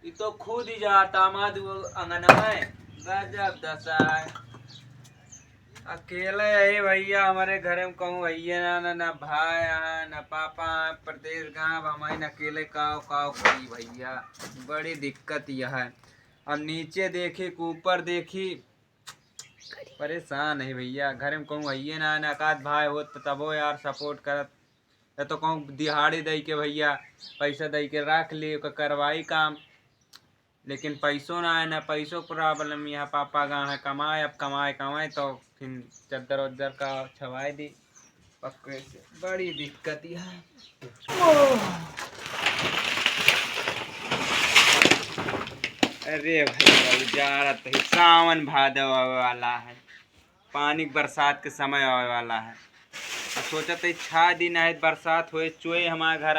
ये तो खुद ही जाता मत अंगन में। गजब दशा है। अकेले है भैया हमारे घर में कहूँ भैया ना भाई है ना पापा है प्रदेश गाँव हमारे अकेले काव काव करी भैया। बड़ी दिक्कत यह है। अब नीचे देखी ऊपर देखी परेशान है भैया। घर में कहूँ भैया ना एकाध भाई हो तो तबो यार सपोर्ट करत। या तो कहूँ दिहाड़ी दे के भैया पैसा दे के रख ली करवाई काम। लेकिन पैसों ना है ना पैसों प्रॉब्लम। यहाँ पापा गाँव है कमाए अब कमाए तो फिर चद्दर वद्दर का छवाए दी पक्के से। बड़ी दिक्कत है। अरे भाई जारत है सावन भादव आवे वाला है। पानी बरसात के समय आवे वाला है। सोचा तो 6 दिन है बरसात हुए चोए हमारे घर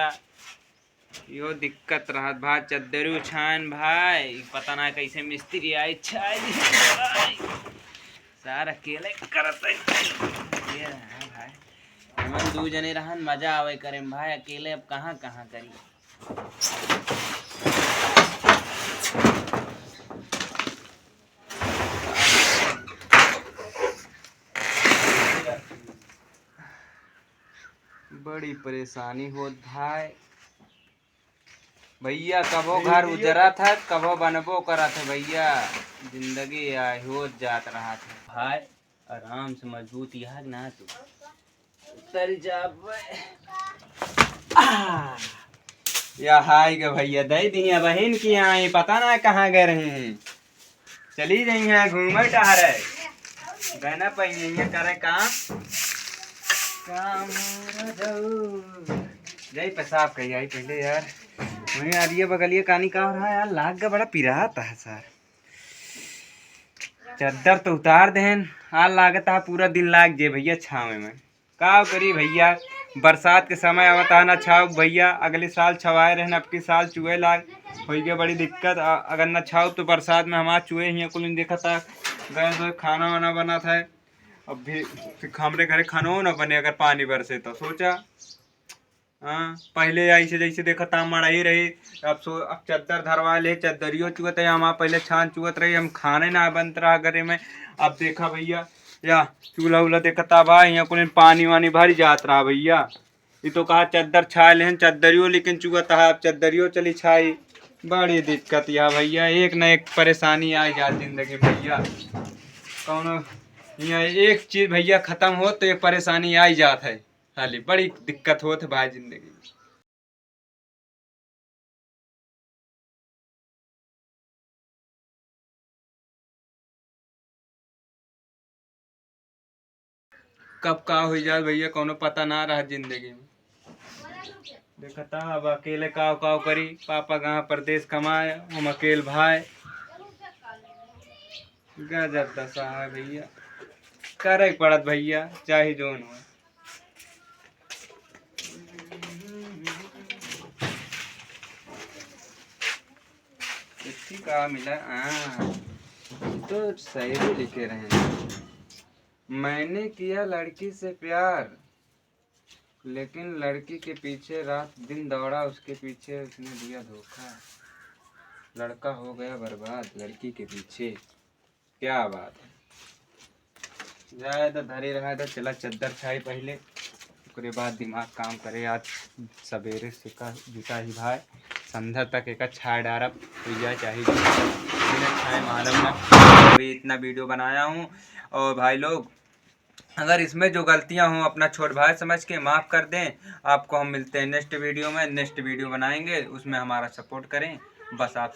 यो दिक्कत रहत भाई। चद्दरू छान भाई पता ना कैसे मिस्त्री आई छाई भाई सारा अकेले करत ये रहा भाई। हमन 2 जने रहन मजा आवे करे भाई। अकेले अब कहाँ कहाँ करी। बड़ी परेशानी होत भाई। भैया कबो घर उजरा था कबो बनबो करा था भैया। जिंदगी हो जात रहा था भाई। आराम से मजबूत यहाँ ना तू उतर जा या हाय गे भैया दे दिया बहन की यहाँ पता ना कहाँ गए रहे हैं। चली रही है घूमे टहरे गहना पहिए करे काम जय पेशाब कही आई पहले यार। वही यार ये बगलिए कहानी का हो रहा है यार। लाग का बड़ा पिराता है सर। चद्दर तो उतार देन हाल लागता है पूरा दिन लाग जे भैया छावे में। का करी भैया बरसात के समय आवता ना छाव भैया। अगले साल छवाए रहन अब के साल चूहे लाग हो गए बड़ी दिक्कत। अगर न छाव तो बरसात में हमारा चूहे ही कुल देखा था गए तो खाना वाना बना था। अब भी फिर हमारे घर खाना ना बने अगर पानी बरसे तो सोचा। हाँ पहले ऐसे जैसे देखा था मड़ा ही रही। अब चद्दर धरवा ले चद्दरियो चुगत है हमारा पहले छान चुगत रही हम खाने ना बनत रहा घरे में। अब देखा भैया या चूल्हा उल्हा देखा था भाई यहाँ कुल पानी वानी भर जात रहा भैया। ये तो कहा चद्दर छा ले चद्दरियो लेकिन चुगत है अब चद्दरियो चली छाई। बड़ी दिक्कत या भैया एक न एक परेशानी आ जा जिंदगी भैया। कौन यहाँ एक चीज भैया खत्म हो तो ये परेशानी आ जात है। खाली बड़ी दिक्कत होत है भाई जिंदगी में। कब का हो जाए भैया कोनो पता ना रहा जिंदगी में। देखता अब अकेले काव काव करी पापा गाँव परदेश कमाए हम अकेले भाई। गजब दशा है भैया करे पड़त भैया चाहे जोन हो। का मिला तो सही भी लिखे रहे हैं। मैंने किया लड़की से प्यार लेकिन लड़की के पीछे रात दिन दौड़ा उसके पीछे उसने दिया धोखा। लड़का हो गया बर्बाद लड़की के पीछे। क्या बात है। जाए तो धरे रहा था चला चद्दर छाई पहले उसके बाद दिमाग काम करे। आज सवेरे से का जुटा ही भाई संध्या तक एक छाए डारब भैया चाहिए छाए मालूम ना। अभी इतना वीडियो बनाया हूँ और भाई लोग अगर इसमें जो गलतियां हों अपना छोट भाई समझ के माफ़ कर दें। आपको हम मिलते हैं नेक्स्ट वीडियो में। नेक्स्ट वीडियो बनाएंगे उसमें हमारा सपोर्ट करें बस आप।